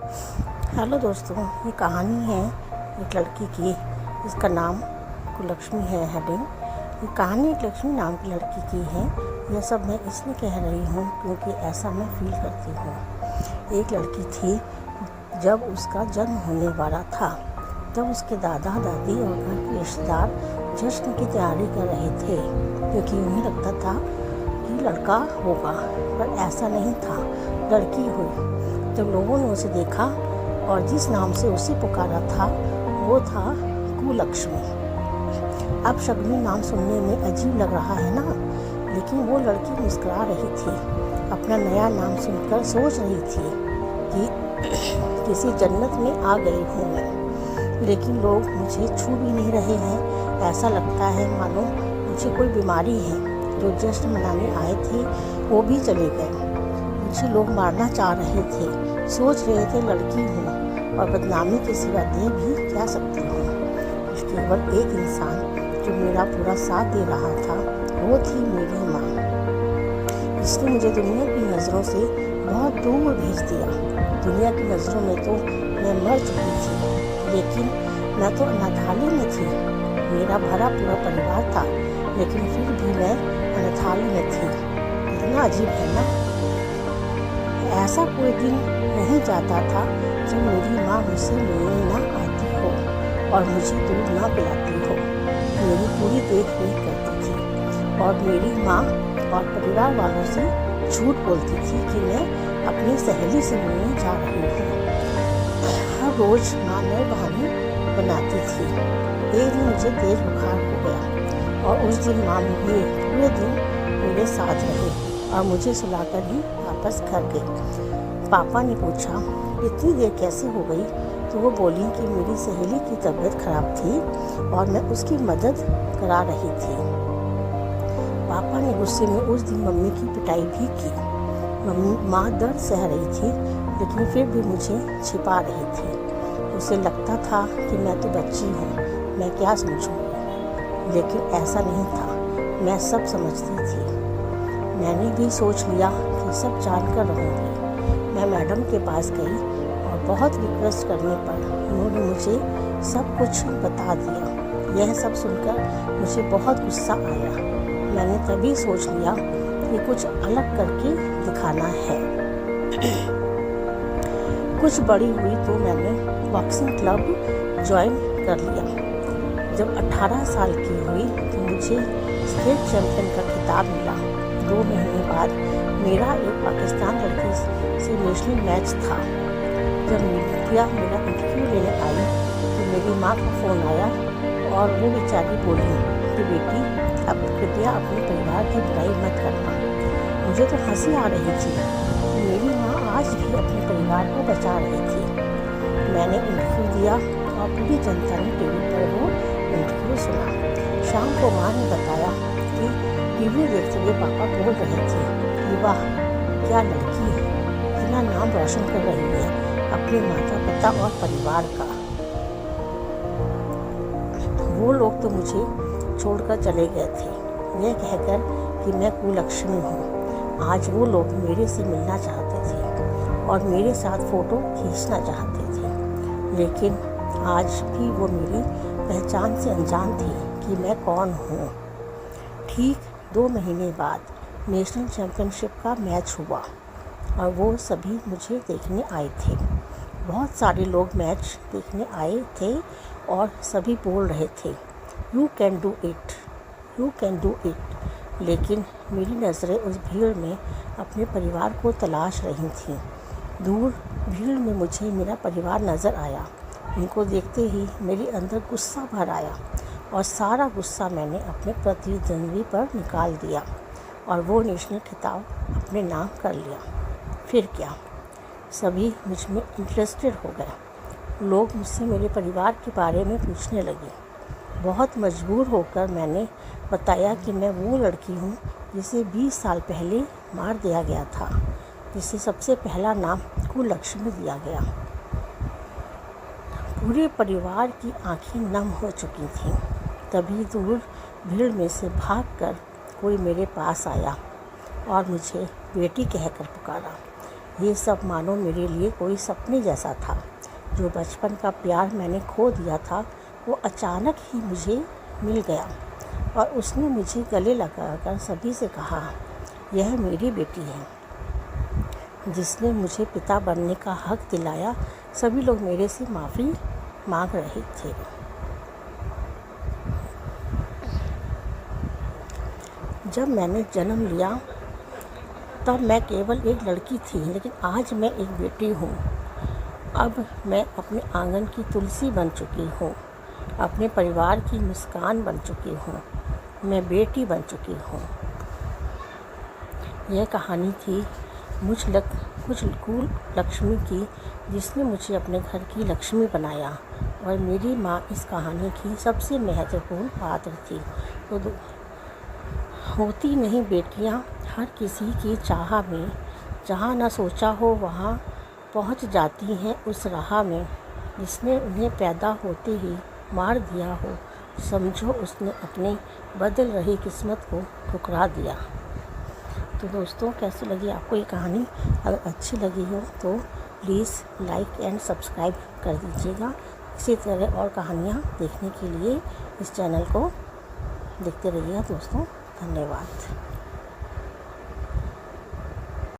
Hello दोस्तों, ये कहानी है एक लड़की की जिसका नाम कुलक्ष्मी है। हेडिंग ये कहानी एक लक्ष्मी नाम की लड़की की है। यह सब मैं इसलिए कह रही हूँ क्योंकि ऐसा मैं फील करती हूँ। एक लड़की थी, जब उसका जन्म होने वाला था तब उसके दादा दादी और घर के रिश्तेदार जश्न की तैयारी कर रहे थे क्योंकि उन्हें लगता था कि लड़का होगा, पर ऐसा नहीं था, लड़की हुई। जब लोगों ने उसे देखा और जिस नाम से उसे पुकारा था वो था कुलक्ष्मी। अब शगुनी नाम सुनने में अजीब लग रहा है ना, लेकिन वो लड़की मुस्कुरा रही थी। अपना नया नाम सुनकर सोच रही थी कि किसी जन्नत में आ गई हूँ मैं, लेकिन लोग मुझे छू भी नहीं रहे हैं। ऐसा लगता है मानो मुझे कोई बीमारी है। जो जश्न मनाने आए थे वो भी चले गए। मुझे लोग मारना चाह रहे थे, सोच रहे थे लड़की हूँ और बदनामी के सिवा दे भी क्या सकती हूँ। केवल एक इंसान जो मेरा पूरा साथ दे रहा था वो थी मेरी माँ, जिसने मुझे दुनिया की नज़रों से बहुत दूर भेज दिया। दुनिया की नज़रों में तो मैं मर चुकी थी, लेकिन मैं तो अनाथालय में थी। मेरा भरा पूरा परिवार था, लेकिन फिर भी मैं अनाथालय में थी। कितना अजीब है ना। ऐसा कोई दिन नहीं जाता था जब मेरी माँ मुझसे मिलने ना आती हो और मुझे दूध ना पिलाती हो। मेरी पूरी देख रेख करती थी और मेरी माँ और परिवार वालों से झूठ बोलती थी कि मैं अपनी सहेली से मिलने जा रही हूँ। हर रोज़ माँ नए बहाने बनाती थी। एक दिन मुझे तेज बुखार हो गया और उस दिन माँ पूरे दिन मेरे साथ रहे और मुझे सुलाकर ही वापस घर गई। पापा ने पूछा इतनी देर कैसे हो गई, तो वो बोली कि मेरी सहेली की तबीयत खराब थी और मैं उसकी मदद करा रही थी। पापा ने गुस्से में उस दिन मम्मी की पिटाई भी की। माँ दर्द सह रही थी, लेकिन फिर भी मुझे छिपा रही थी। उसे लगता था कि मैं तो बच्ची हूँ, मैं क्या समझूँगी, लेकिन ऐसा नहीं था। मैं सब समझती थी। मैंने भी सोच लिया कि सब जानकर रहूँगी। मैं मैडम के पास गई और बहुत रिक्वेस्ट करने पर उन्होंने मुझे सब कुछ बता दिया। यह सब सुनकर मुझे बहुत गुस्सा आया। मैंने तभी सोच लिया कि कुछ अलग करके दिखाना है। कुछ बड़ी हुई तो मैंने बॉक्सिंग क्लब ज्वाइन कर लिया। जब 18 साल की हुई तो मुझे स्टेट चैम्पियन का खिताब मिला। 2 महीने बाद मेरा एक पाकिस्तान लड़की से नेशनल मैच था। जब मीडिया मेरा इंटरव्यू लेने आई तो मेरी माँ का फ़ोन आया और वो बेचारी बोली कि बेटी अब कृपया अपने परिवार की बुराई मत करना। मुझे तो हंसी आ रही थी। मेरी माँ आज भी अपने परिवार को बचा रही थी। मैंने इंटरव्यू दिया और पूरी जनता ने टीवी पर वो इंटरव्यू सुना। शाम को माँ ने बताया कि टीवी देखते हुए पापा बोल रहे थे कि वाह क्या लड़की है, इतना नाम रोशन कर रही है अपने माता पिता और परिवार का। वो लोग तो मुझे छोड़कर चले गए थे, यह कहकर कि मैं कुलक्ष्मी हूँ। आज वो लोग मेरे से मिलना चाहते थे और मेरे साथ फ़ोटो खींचना चाहते थे, लेकिन आज भी वो मेरी पहचान से अनजान थी कि मैं कौन हूँ। ठीक 2 महीने बाद नेशनल चैम्पियनशिप का मैच हुआ और वो सभी मुझे देखने आए थे। बहुत सारे लोग मैच देखने आए थे और सभी बोल रहे थे you can do it, you can do it. लेकिन मेरी नज़रें उस भीड़ में अपने परिवार को तलाश रही थीं। दूर भीड़ में मुझे मेरा परिवार नज़र आया। उनको देखते ही मेरे अंदर गुस्सा भर आया और सारा गुस्सा मैंने अपने प्रतिद्वंद्वी पर निकाल दिया और वो नेशनल खिताब अपने नाम कर लिया। फिर क्या, सभी मुझ में इंटरेस्टेड हो गए। लोग मुझसे मेरे परिवार के बारे में पूछने लगे। बहुत मजबूर होकर मैंने बताया कि मैं वो लड़की हूँ जिसे 20 साल पहले मार दिया गया था, जिसे सबसे पहला नाम कुलक्ष्मी दिया गया। पूरे परिवार की आंखें नम हो चुकी थीं। तभी दूर भीड़ में से भागकर कोई मेरे पास आया और मुझे बेटी कहकर पुकारा। ये सब मानो मेरे लिए कोई सपने जैसा था। जो बचपन का प्यार मैंने खो दिया था वो अचानक ही मुझे मिल गया और उसने मुझे गले लगाकर सभी से कहा, यह मेरी बेटी है। जिसने मुझे पिता बनने का हक दिलाया। सभी लोग मेरे से माफ़ी मांग रहे थे। जब मैंने जन्म लिया तब मैं केवल एक लड़की थी, लेकिन आज मैं एक बेटी हूँ। अब मैं अपने आंगन की तुलसी बन चुकी हूँ, अपने परिवार की मुस्कान बन चुकी हूँ, मैं बेटी बन चुकी हूँ। यह कहानी थी मुझ कुल लक्ष्मी की, जिसने मुझे अपने घर की लक्ष्मी बनाया और मेरी माँ इस कहानी की सबसे महत्वपूर्ण पात्र थी। तो होती नहीं बेटियाँ हर किसी की चाह में, जहाँ न सोचा हो वहाँ पहुँच जाती हैं उस राह में। जिसने उन्हें पैदा होते ही मार दिया हो, समझो उसने अपनी बदल रही किस्मत को ठुकरा दिया। तो दोस्तों, कैसी लगी आपको ये कहानी? अगर अच्छी लगी हो तो प्लीज़ लाइक एंड सब्सक्राइब कर दीजिएगा। इसी तरह और कहानियाँ देखने के लिए इस चैनल को देखते रहिएगा दोस्तों। धन्यवाद।